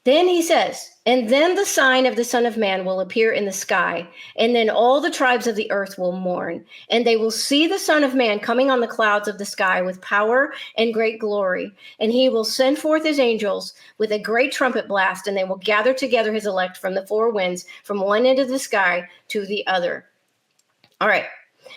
Then he says, and then the sign of the Son of Man will appear in the sky, and then all the tribes of the earth will mourn, and they will see the Son of Man coming on the clouds of the sky with power and great glory. And he will send forth his angels with a great trumpet blast, and they will gather together his elect from the four winds, from one end of the sky to the other. All right.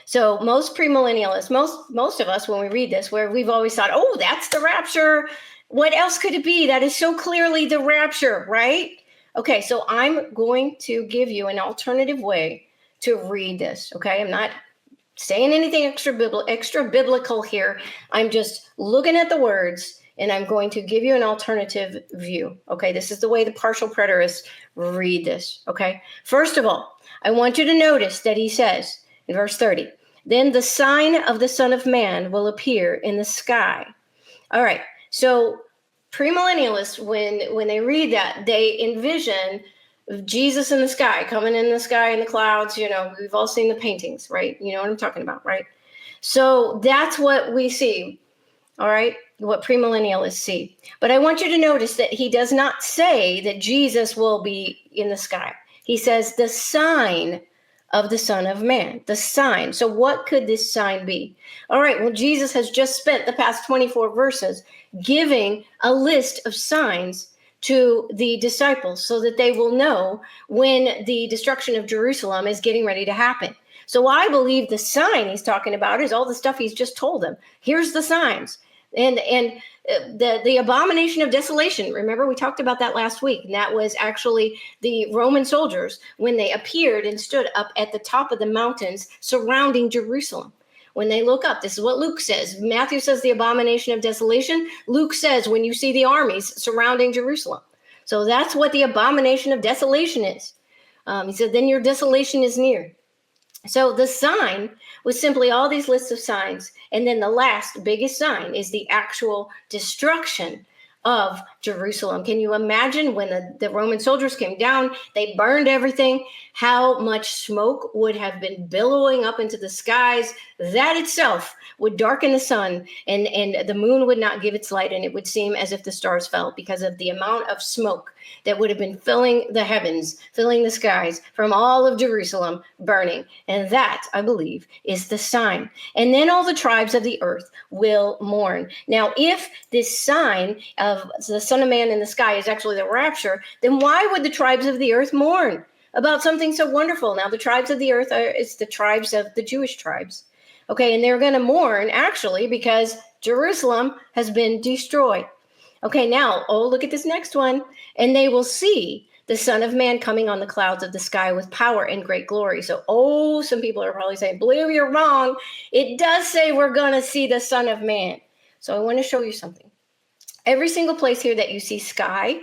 So most premillennialists, most of us, when we read this, where we've always thought, oh, that's the rapture. What else could it be? That is so clearly the rapture, right? Okay, so I'm going to give you an alternative way to read this, okay? I'm not saying anything extra biblical here. I'm just looking at the words, and I'm going to give you an alternative view, okay? This is the way the partial preterists read this, okay? First of all, I want you to notice that he says in verse 30, then the sign of the Son of Man will appear in the sky. All right. So premillennialists, when they read that, they envision Jesus in the sky, coming in the sky in the clouds. You know, we've all seen the paintings, right? You know what I'm talking about, right? So that's what we see, all right, what premillennialists see. But I want you to notice that he does not say that Jesus will be in the sky. He says the sign of the Son of Man, the sign. So what could this sign be? All right, well, Jesus has just spent the past 24 verses giving a list of signs to the disciples so that they will know when the destruction of Jerusalem is getting ready to happen. So I believe the sign he's talking about is all the stuff he's just told them. Here's the signs. And the abomination of desolation. Remember, we talked about that last week. And that was actually the Roman soldiers when they appeared and stood up at the top of the mountains surrounding Jerusalem. When they look up, this is what Luke says. Matthew says the abomination of desolation. Luke says when you see the armies surrounding Jerusalem. So that's what the abomination of desolation is. He said, then your desolation is near. So the sign was simply all these lists of signs. And then the last biggest sign is the actual destruction of Jerusalem. Can you imagine when the Roman soldiers came down, they burned everything, how much smoke would have been billowing up into the skies? That itself would darken the sun, and the moon would not give its light, and it would seem as if the stars fell because of the amount of smoke that would have been filling the heavens, filling the skies from all of Jerusalem burning. And that, I believe, is the sign. And then all the tribes of the earth will mourn. Now, if this sign of the Son of Man in the sky is actually the rapture, then why would the tribes of the earth mourn about something so wonderful? Now, the tribes of the earth it's the tribes of the Jewish tribes. Okay, and they're going to mourn actually because Jerusalem has been destroyed. Okay, now, look at this next one. And they will see the Son of Man coming on the clouds of the sky with power and great glory. So, some people are probably saying, Blue, you're wrong. It does say we're going to see the Son of Man. So I want to show you something. Every single place here that you see sky,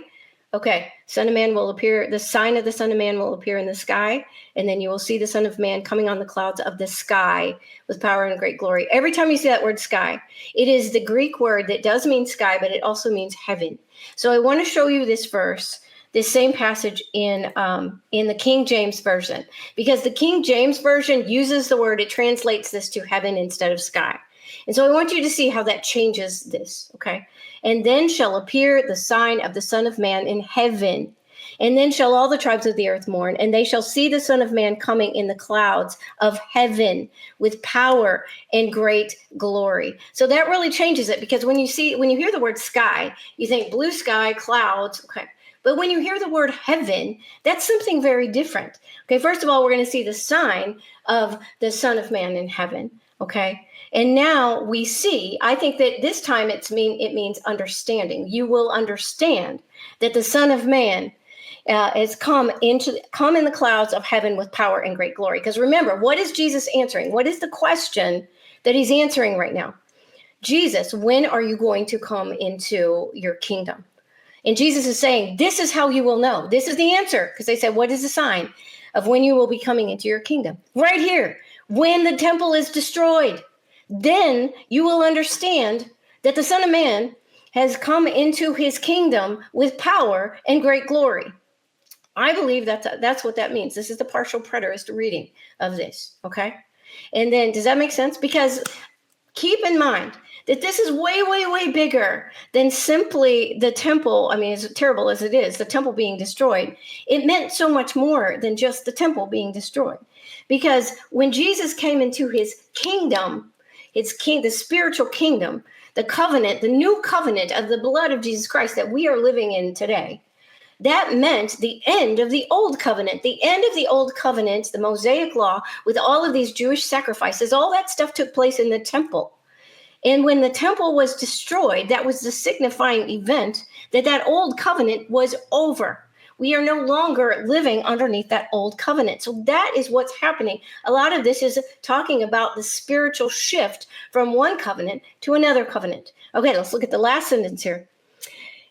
okay, Son of Man will appear, the sign of the Son of Man will appear in the sky, and then you will see the Son of Man coming on the clouds of the sky with power and great glory. Every time you see that word sky, it is the Greek word that does mean sky, but it also means heaven. So I want to show you this verse, this same passage in the King James Version, because the King James Version uses the word, it translates this to heaven instead of sky. And so I want you to see how that changes this, okay? And then shall appear the sign of the Son of Man in heaven. And then shall all the tribes of the earth mourn, and they shall see the Son of Man coming in the clouds of heaven with power and great glory. So that really changes it, because when you hear the word sky, you think blue sky, clouds, okay? But when you hear the word heaven, that's something very different. Okay, first of all, we're going to see the sign of the Son of Man in heaven, okay? And now we see, I think that this time it means understanding. You will understand that the Son of Man is come in the clouds of heaven with power and great glory. Because remember, what is Jesus answering? What is the question that he's answering right now? Jesus, when are you going to come into your kingdom? And Jesus is saying, this is how you will know. This is the answer. Because they said, what is the sign of when you will be coming into your kingdom? Right here, when the temple is destroyed. Then you will understand that the Son of Man has come into his kingdom with power and great glory. I believe that's what that means. This is the partial preterist reading of this, okay? And then, does that make sense? Because keep in mind that this is way, way, way bigger than simply the temple. I mean, as terrible as it is, the temple being destroyed, it meant so much more than just the temple being destroyed. Because when Jesus came into his kingdom, the spiritual kingdom, the covenant, the new covenant of the blood of Jesus Christ that we are living in today, that meant the end of the old covenant. The end of the old covenant, the Mosaic law, with all of these Jewish sacrifices, all that stuff took place in the temple. And when the temple was destroyed, that was the signifying event that old covenant was over. We are no longer living underneath that old covenant. So that is what's happening. A lot of this is talking about the spiritual shift from one covenant to another covenant. Okay, let's look at the last sentence here.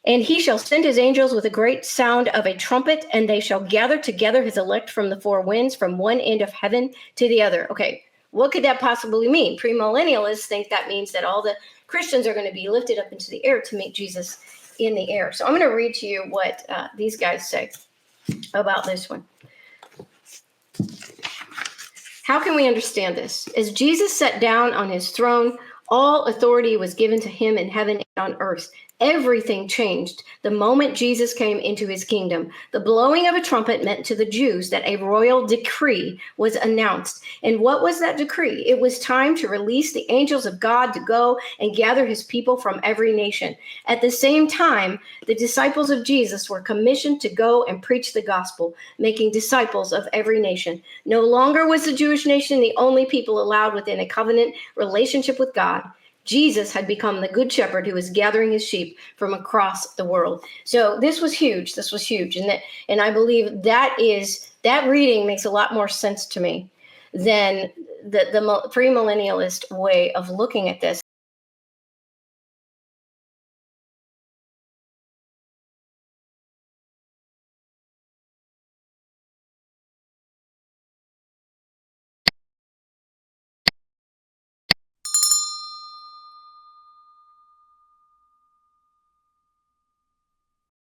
And he shall send his angels with a great sound of a trumpet, and they shall gather together his elect from the four winds, from one end of heaven to the other. Okay, what could that possibly mean? Premillennialists think that means that all the Christians are going to be lifted up into the air to meet Jesus in the air. So I'm going to read to you what these guys say about this one. How can we understand this? As Jesus sat down on his throne, all authority was given to him in heaven and on earth. Everything changed the moment Jesus came into his kingdom. The blowing of a trumpet meant to the Jews that a royal decree was announced. And what was that decree? It was time to release the angels of God to go and gather his people from every nation. At the same time, the disciples of Jesus were commissioned to go and preach the gospel, making disciples of every nation. No longer was the Jewish nation the only people allowed within a covenant relationship with God. Jesus had become the good shepherd who was gathering his sheep from across the world. So this was huge. This was huge. And I believe that reading makes a lot more sense to me than the premillennialist way of looking at this.